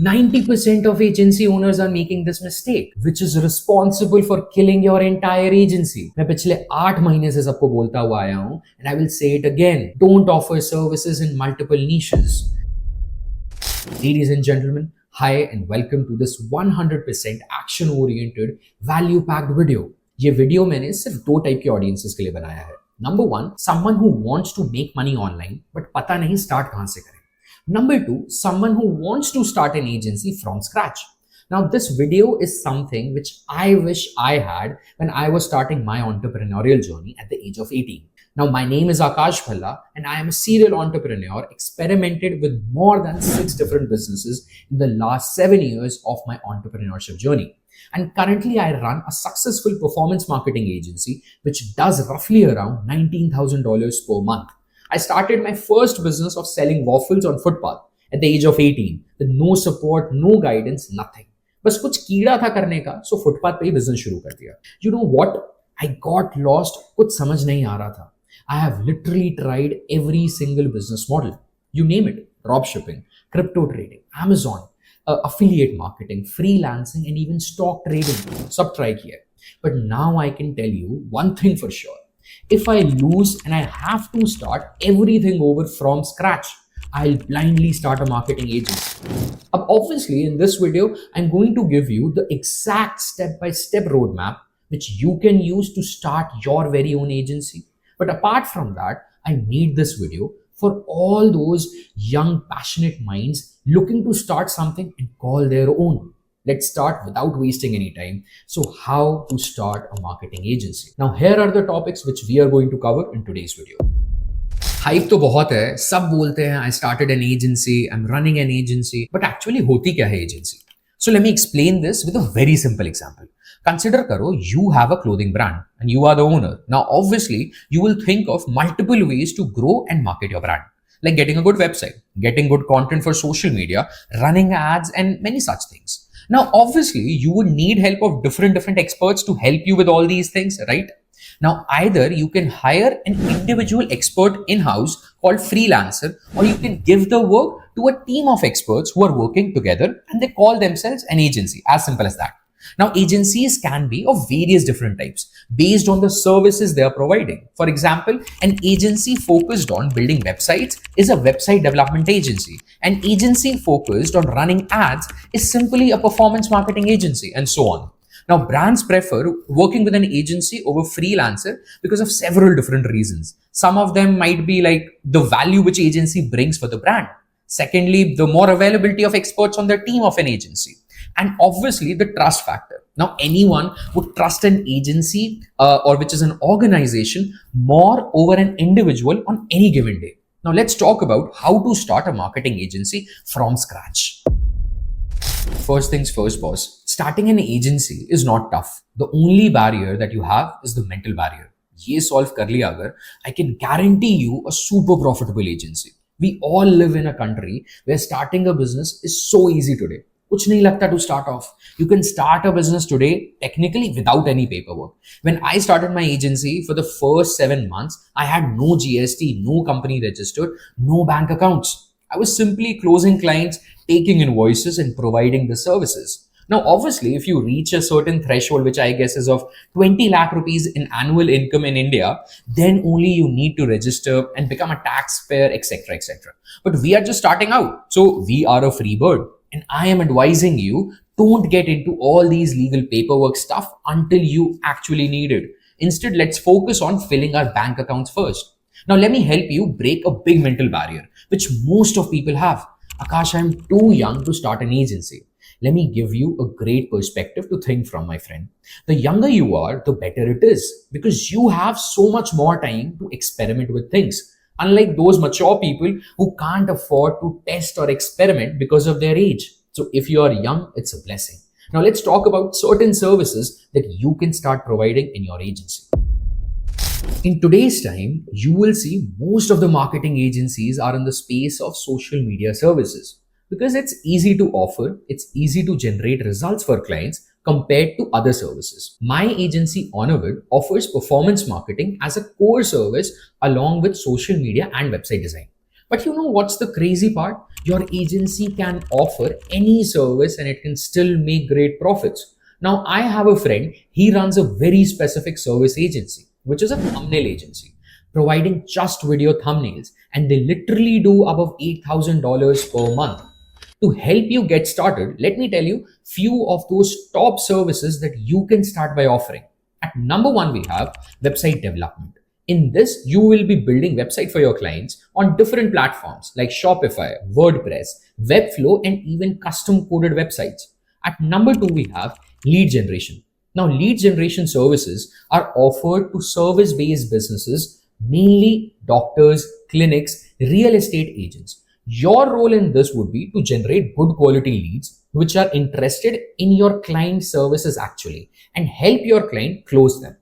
90% of agency owners are making this mistake, which is responsible for killing your entire agency. मैं पिछले 8 महीने से सबको बोलता हुआ आया हूं, and I will say it again. Don't offer services in multiple niches. Ladies and gentlemen, hi and welcome to this 100% action-oriented, value-packed video. ये वीडियो मैंने सिर्फ 2 टाइप के ऑडियंसेस के लिए बनाया है. Number 1, someone who wants to make money online, but पता नहीं start कहां से करें. Number 2, someone who wants to start an agency from scratch. Now, this video is something which I wish I had when I was starting my entrepreneurial journey at the age of 18. Now, my name is Ackash Bhalla and I am a serial entrepreneur, experimented with more than 6 different businesses in the last 7 years of my entrepreneurship journey. And currently I run a successful performance marketing agency which does roughly around $19,000 per month. I started my first business of selling waffles on footpath at the age of 18 with no support, no guidance, nothing. बस कुछ कीड़ा था करने का, so footpath पे ही business शुरू कर दिया. You know what? I got lost. कुछ समझ नहीं आ रहा था. I have literally tried every single business model. You name it: drop shipping, crypto trading, Amazon, affiliate marketing, freelancing, and even stock trading. सब try किया. But now I can tell you one thing for sure. If I lose and I have to start everything over from scratch, I'll blindly start a marketing agency. Obviously, in this video, I'm going to give you the exact step-by-step roadmap which you can use to start your very own agency. But apart from that, I made this video for all those young, passionate minds looking to start something and call their own. Let's start without wasting any time. So, how to start a marketing agency. Now, here are the topics which we are going to cover in today's video. Hype तो बहुत है, सब बोलते हैं I started an agency, I'm running an agency, but actually होती क्या है agency? So let me explain this with a very simple example. Consider करो you have a clothing brand and you are the owner. Now obviously you will think of multiple ways to grow and market your brand, like getting a good website, getting good content for social media, running ads, and many such things. Now, obviously, you would need help of different experts to help you with all these things, right? Now, either you can hire an individual expert in-house called freelancer, or you can give the work to a team of experts who are working together and they call themselves an agency. As simple as that. Now, agencies can be of various different types based on the services they are providing. For example, an agency focused on building websites is a website development agency. An agency focused on running ads is simply a performance marketing agency, and so on. Now, brands prefer working with an agency over freelancer because of several different reasons. Some of them might be like the value which agency brings for the brand. Secondly, the more availability of experts on the team of an agency. And obviously the trust factor. Now, anyone would trust an agency or which is an organization more over an individual on any given day. Now, let's talk about how to start a marketing agency from scratch. First things first, boss. Starting an agency is not tough. The only barrier that you have is the mental barrier. ये solve कर लिया अगर, I can guarantee you a super profitable agency. We all live in a country where starting a business is so easy today. कुछ नहीं लगता to start off. You can start a business today technically without any paperwork. When I started my agency, for the first 7 months, I had no GST, no company registered, no bank accounts. I was simply closing clients, taking invoices and providing the services. Now, obviously, if you reach a certain threshold, which I guess is of 20 lakh rupees in annual income in India, then only you need to register and become a taxpayer, etc., etc. But we are just starting out. So we are a free bird. And I am advising you, don't get into all these legal paperwork stuff until you actually need it. Instead, let's focus on filling our bank accounts first. Now, let me help you break a big mental barrier, which most of people have. Akash, I'm too young to start an agency. Let me give you a great perspective to think from, my friend. The younger you are, the better it is, because you have so much more time to experiment with things. Unlike those mature people who can't afford to test or experiment because of their age. So if you are young, it's a blessing. Now let's talk about certain services that you can start providing in your agency. In today's time, you will see most of the marketing agencies are in the space of social media services because it's easy to offer, it's easy to generate results for clients compared to other services. My agency Honorwood offers performance marketing as a core service along with social media and website design. But you know what's the crazy part? Your agency can offer any service and it can still make great profits. Now, I have a friend, he runs a very specific service agency, which is a thumbnail agency, providing just video thumbnails, and they literally do above $8,000 per month. To help you get started, let me tell you few of those top services that you can start by offering. At number one, we have website development. In this, you will be building website for your clients on different platforms like Shopify, WordPress, Webflow, and even custom coded websites. At number two, we have lead generation. Now, lead generation services are offered to service based businesses, mainly doctors, clinics, real estate agents. Your role in this would be to generate good quality leads which are interested in your client services actually and help your client close them.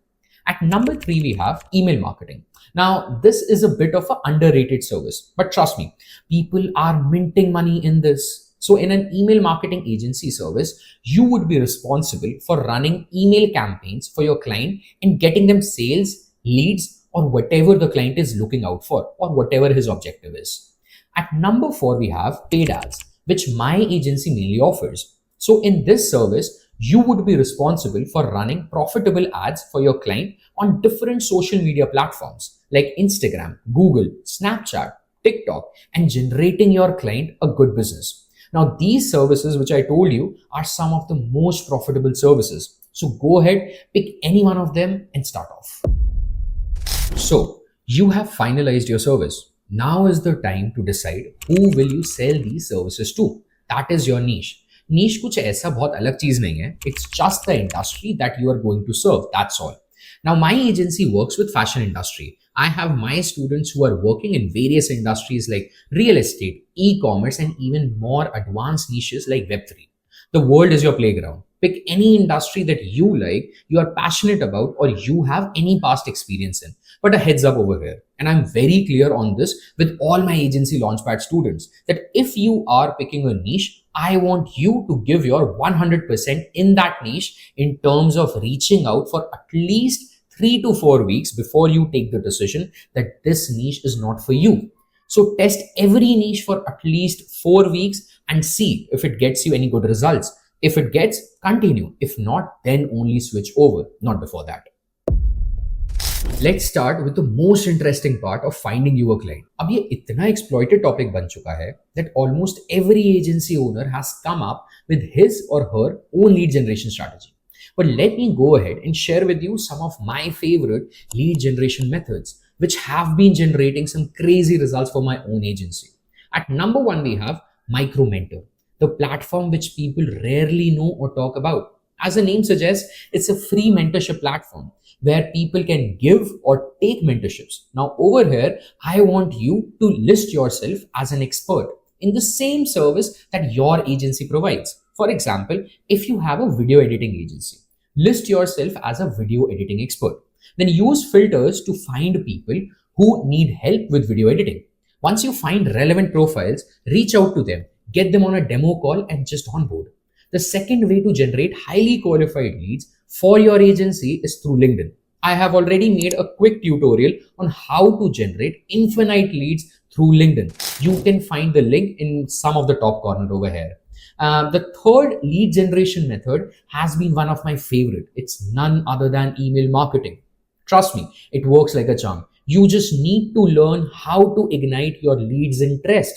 At number three, we have email marketing. Now, this is a bit of an underrated service, but trust me, people are minting money in this. So, in an email marketing agency service, you would be responsible for running email campaigns for your client and getting them sales, leads, or whatever the client is looking out for, or whatever his objective is. At number four, we have paid ads, which my agency mainly offers. So, in this service, you would be responsible for running profitable ads for your client on different social media platforms like Instagram, Google, Snapchat, TikTok, and generating your client a good business. Now, these services, which I told you, are some of the most profitable services. So, go ahead, pick any one of them and start off. So, you have finalized your service. Now is the time to decide who will you sell these services to. That is your niche. Niche कुछ ऐसा बहुत अलग चीज नहीं है. It's just the industry that you are going to serve. That's all. Now, my agency works with fashion industry. I have my students who are working in various industries like real estate, e-commerce, and even more advanced niches like Web3. The world is your playground. Pick any industry that you like, you are passionate about, or you have any past experience in. But a heads up over here, and I'm very clear on this with all my agency Launchpad students, that if you are picking a niche, I want you to give your 100% in that niche in terms of reaching out for at least 3 to 4 weeks before you take the decision that this niche is not for you. So test every niche for at least 4 weeks and see if it gets you any good results. If it gets, continue. If not, then only switch over, not before that. Let's start with the most interesting part of finding you a client. अब ये इतना exploited topic बन चुका है that almost every agency owner has come up with his or her own lead generation strategy. But let me go ahead and share with you some of my favorite lead generation methods which have been generating some crazy results for my own agency. At number one, we have Micro Mentor, the platform which people rarely know or talk about. As the name suggests, it's a free mentorship platform where people can give or take mentorships. Now, over here, I want you to list yourself as an expert in the same service that your agency provides. For example, if you have a video editing agency, list yourself as a video editing expert. Then use filters to find people who need help with video editing. Once you find relevant profiles, reach out to them, get them on a demo call, and just onboard. The second way to generate highly qualified leads for your agency is through LinkedIn. I have already made a quick tutorial on how to generate infinite leads through LinkedIn. You can find the link in some of the top corner over here. The third lead generation method has been one of my favorite. It's none other than email marketing. Trust me, it works like a charm. You just need to learn how to ignite your lead's interest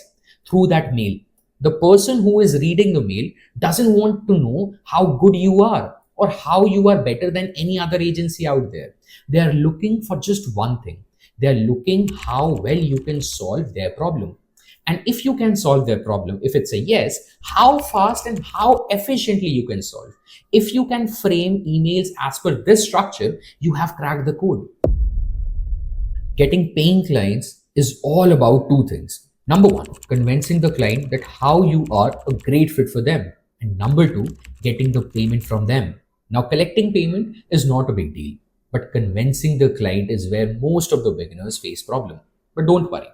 through that mail. The person who is reading the mail doesn't want to know how good you are or how you are better than any other agency out there. They are looking for just one thing. They are looking how well you can solve their problem. And if you can solve their problem, if it's a yes, how fast and how efficiently you can solve. If you can frame emails as per this structure, you have cracked the code. Getting paying clients is all about two things. Number one, convincing the client that how you are a great fit for them. And number two, getting the payment from them. Now, collecting payment is not a big deal, but convincing the client is where most of the beginners face problem. But don't worry,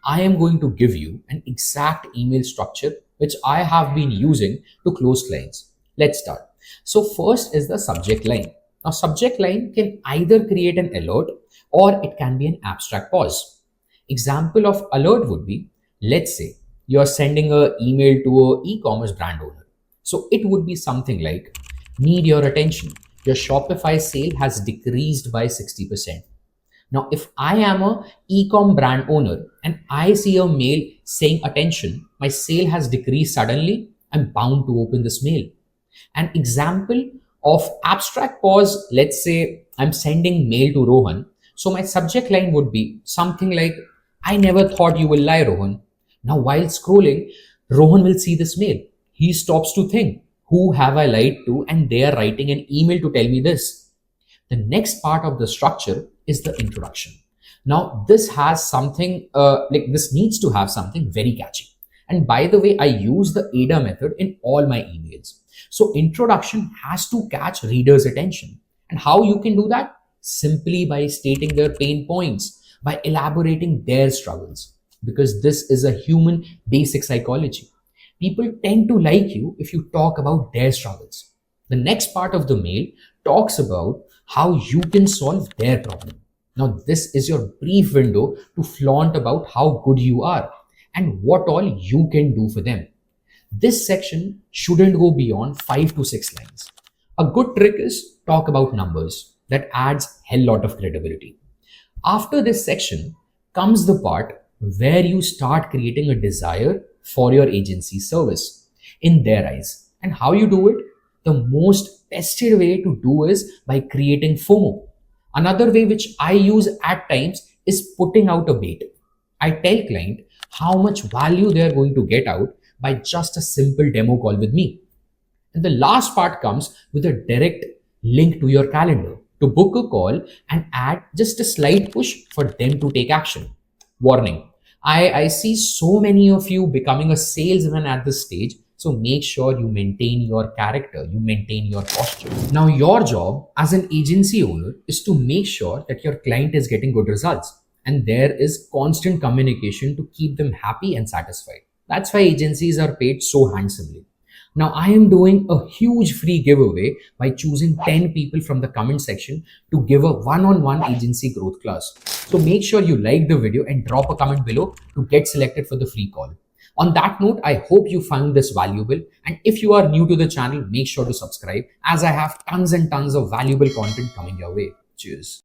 I am going to give you an exact email structure which I have been using to close clients. Let's start. So first is the subject line. Now, subject line can either create an alert or it can be an abstract pause. Example of alert would be, Let's say you're sending an email to a e-commerce brand owner. So it would be something like, need your attention. Your Shopify sale has decreased by 60%. Now, if I am a e-com brand owner and I see a mail saying attention, my sale has decreased suddenly, I'm bound to open this mail. An example of abstract pause, let's say I'm sending mail to Rohan. So my subject line would be something like, I never thought you will lie, Rohan. Now, while scrolling, Rohan will see this mail. He stops to think, who have I lied to? And they are writing an email to tell me this. The next part of the structure is the introduction. Now, this has something this needs to have something very catchy. And by the way, I use the ADA method in all my emails. So, introduction has to catch readers' attention. And how you can do that? Simply by stating their pain points, by elaborating their struggles. Because this is a human basic psychology. People tend to like you if you talk about their struggles. The next part of the mail talks about how you can solve their problem. Now, this is your brief window to flaunt about how good you are and what all you can do for them. This section shouldn't go beyond 5 to 6 lines. A good trick is talk about numbers. That adds hell lot of credibility. After this section comes the part where you start creating a desire for your agency service in their eyes. And how you do it? The most tested way to do is by creating FOMO. Another way which I use at times is putting out a bait. I tell client how much value they are going to get out by just a simple demo call with me. And the last part comes with a direct link to your calendar to book a call and add just a slight push for them to take action. Warning, I see so many of you becoming a salesman at this stage. So make sure you maintain your character, you maintain your posture. Now, your job as an agency owner is to make sure that your client is getting good results. And there is constant communication to keep them happy and satisfied. That's why agencies are paid so handsomely. Now, I am doing a huge free giveaway by choosing 10 people from the comment section to give a one-on-one agency growth class. So make sure you like the video and drop a comment below to get selected for the free call. On that note, I hope you found this valuable. And if you are new to the channel, make sure to subscribe as I have tons and tons of valuable content coming your way. Cheers.